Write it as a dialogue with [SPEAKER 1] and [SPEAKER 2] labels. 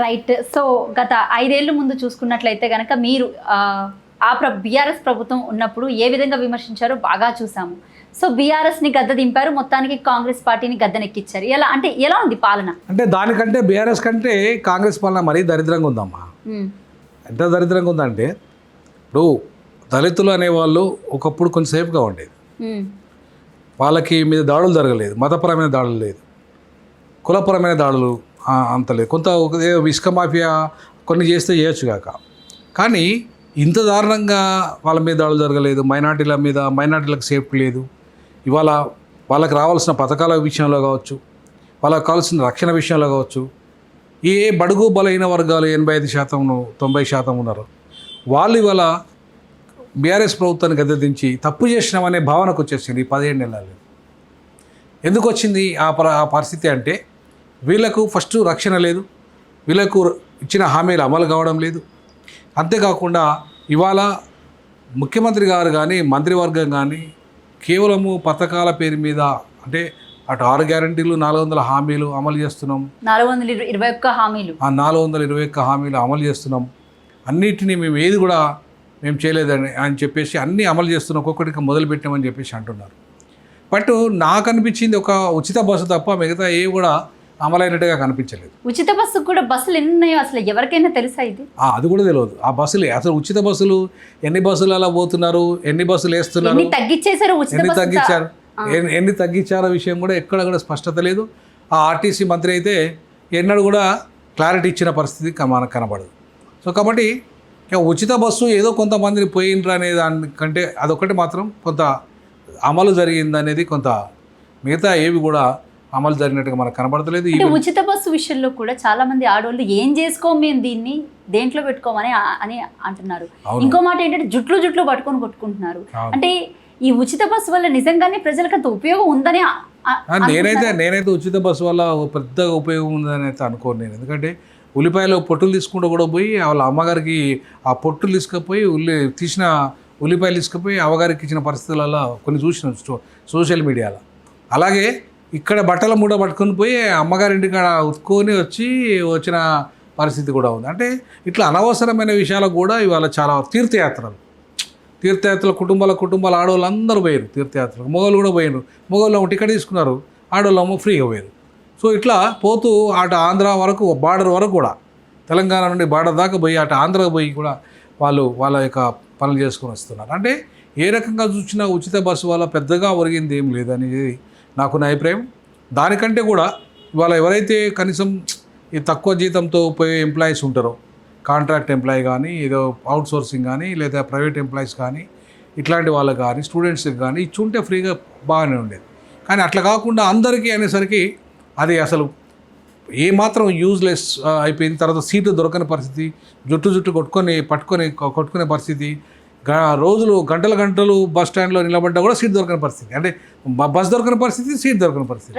[SPEAKER 1] Right. So గత 5 ఏళ్ల ముందు చూసుకున్నట్లయితే గనక మీరు బీఆర్ఎస్ ప్రభుత్వం ఉన్నప్పుడు ఏ విధంగా విమర్శించారో బాగా చూసాము. సో బీఆర్ఎస్ని గద్ద దింపారు, మొత్తానికి కాంగ్రెస్ పార్టీని గద్దెనెక్కించారు. ఎలా ఉంది పాలన?
[SPEAKER 2] అంటే దానికంటే బీఆర్ఎస్ కంటే కాంగ్రెస్ పాలన మరీ దరిద్రంగా ఉందమ్మా. ఎంత దరిద్రంగా ఉందంటే, ఇప్పుడు దళితులు అనేవాళ్ళు ఒకప్పుడు కొంచెం సేఫ్గా ఉండేది. వాళ్ళకి మీద దాడులు జరగలేదు, మతపరమైన దాడులు లేదు, కులపరమైన దాడులు అంత లేదు. కొంత ఇసుక మాఫియా కొన్ని చేస్తే చేయొచ్చు కాక, కానీ ఇంత దారుణంగా వాళ్ళ మీద దాడులు జరగలేదు. మైనార్టీలకు సేఫ్టీ లేదు. ఇవాళ వాళ్ళకి రావాల్సిన పథకాల విషయంలో కావచ్చు, వాళ్ళకి కావాల్సిన రక్షణ విషయంలో కావచ్చు, ఏ బడుగు బలైన వర్గాలు 85%, 90% ఉన్నారు. వాళ్ళు ఇవాళ బీఆర్ఎస్ ప్రభుత్వాన్ని గద్దెదించి తప్పు చేసినామనే భావనకు వచ్చేసింది ఈ 17 నెలలు. ఎందుకు వచ్చింది ఆ పరిస్థితి అంటే, వీళ్ళకు ఫస్ట్ రక్షణ లేదు, వీళ్ళకు ఇచ్చిన హామీలు అమలు కావడం లేదు. అంతేకాకుండా ఇవాళ ముఖ్యమంత్రి గారు కానీ మంత్రివర్గం కానీ కేవలము పథకాల పేరు మీద, అంటే అటు 6 గ్యారంటీలు 400 హామీలు అమలు చేస్తున్నాం,
[SPEAKER 1] 421 హామీలు,
[SPEAKER 2] 421 హామీలు అమలు చేస్తున్నాం. అన్నిటినీ మేము ఏది కూడా మేము చేయలేదని అని చెప్పేసి అన్నీ అమలు చేస్తున్నాం, ఒక్కొక్కటికి మొదలు పెట్టామని చెప్పేసి అంటున్నారు. బట్ నాకు అనిపించింది ఒక ఉచిత బస్సు తప్ప మిగతా ఏ కూడా అమలైనట్టుగా కనిపించలేదు.
[SPEAKER 1] ఉచిత బస్సు కూడా బస్సులు ఎన్ని ఉన్నాయో అసలు ఎవరికైనా తెలుసా? ఇది
[SPEAKER 2] అది కూడా తెలియదు. ఆ బస్సులే అసలు ఉచిత బస్సులు ఎన్ని బస్సులు అలా పోతున్నారు, ఎన్ని బస్సులు వేస్తున్నారు, ఎన్ని తగ్గించారో విషయం కూడా ఎక్కడ కూడా స్పష్టత లేదు. ఆ ఆర్టీసీ మంత్రి అయితే ఎన్నడూ కూడా క్లారిటీ ఇచ్చిన పరిస్థితి మనకు కనబడదు. సో కాబట్టి ఉచిత బస్సు ఏదో కొంతమందిని పోయిండ్రు అనే దానికంటే అదొకటి మాత్రం కొంత అమలు జరిగిందనేది, కొంత మిగతా ఏవి కూడా అమలు జరిగినట్టుగా మనకు కనబడతలేదు.
[SPEAKER 1] ఉచిత బస్సు విషయంలో కూడా చాలా మంది ఆడవాళ్ళు ఏం చేసుకోము, మేము దీన్ని దేంట్లో పెట్టుకోమని అని అంటున్నారు. ఇంకో మాట ఏంటంటే జుట్లు పట్టుకొని కొట్టుకుంటున్నారు. అంటే ఈ ఉచిత బస్సు వల్ల నిజంగానే ప్రజలకు అంత ఉపయోగం ఉందని
[SPEAKER 2] నేనైతే ఉచిత బస్సు వల్ల పెద్దగా ఉపయోగం ఉందని అయితే అనుకోను నేను. ఎందుకంటే ఉల్లిపాయలు పొట్టులు తీసుకుంటూ కూడా పోయి వాళ్ళ అమ్మగారికి ఆ పొట్టులు తీసుకుపోయి తీసిన ఉల్లిపాయలు తీసుకుపోయి అమ్మగారికి ఇచ్చిన పరిస్థితులలో కొన్ని చూసిన సోషల్ మీడియాలో. అలాగే ఇక్కడ బట్టల మూడ పట్టుకొని పోయి అమ్మగారింటికాడ ఉత్తుకొని వచ్చిన పరిస్థితి కూడా ఉంది. అంటే ఇట్లా అనవసరమైన విషయాలకు కూడా ఇవాళ చాలా తీర్థయాత్రలు కుటుంబాల ఆడవాళ్ళు అందరూ పోయారు తీర్థయాత్రలు. మగవాళ్ళు కూడా పోయారు. మగవాళ్ళు టికెట్ తీసుకున్నారు, ఆడవాళ్ళు ఫ్రీగా పోయారు. సో ఇట్లా పోతూ అటు ఆంధ్ర వరకు, బార్డర్ వరకు కూడా, తెలంగాణ నుండి బార్డర్ దాకా పోయి అటు ఆంధ్ర పోయి కూడా వాళ్ళ యొక్క పనులు చేసుకొని వస్తున్నారు. అంటే ఏ రకంగా చూసినా ఉచిత బస్సు వల్ల పెద్దగా ఒరిగింది ఏం లేదనేది నాకు నా అభిప్రాయం. దానికంటే కూడా ఇవాళ ఎవరైతే కనీసం ఈ తక్కువ జీతంతో పోయే ఎంప్లాయీస్ ఉంటారో, కాంట్రాక్ట్ ఎంప్లాయీ కానీ, ఏదో అవుట్ సోర్సింగ్ కానీ, లేదా ప్రైవేట్ ఎంప్లాయీస్ కానీ, ఇట్లాంటి వాళ్ళకి కానీ, స్టూడెంట్స్కి కానీ ఇచ్చుంటే ఫ్రీగా బాగానే ఉండేది. కానీ అట్లా కాకుండా అందరికీ అనేసరికి అది అసలు ఏమాత్రం యూజ్లెస్ అయిపోయింది. తర్వాత సీటు దొరకని పరిస్థితి, జుట్టు కొట్టుకునే పరిస్థితి, రోజులు గంటలు బస్ స్టాండ్లో నిలబడ్డా కూడా సీట్ దొరకని పరిస్థితి. అంటే బస్ దొరకని పరిస్థితి, సీట్ దొరకని పరిస్థితి.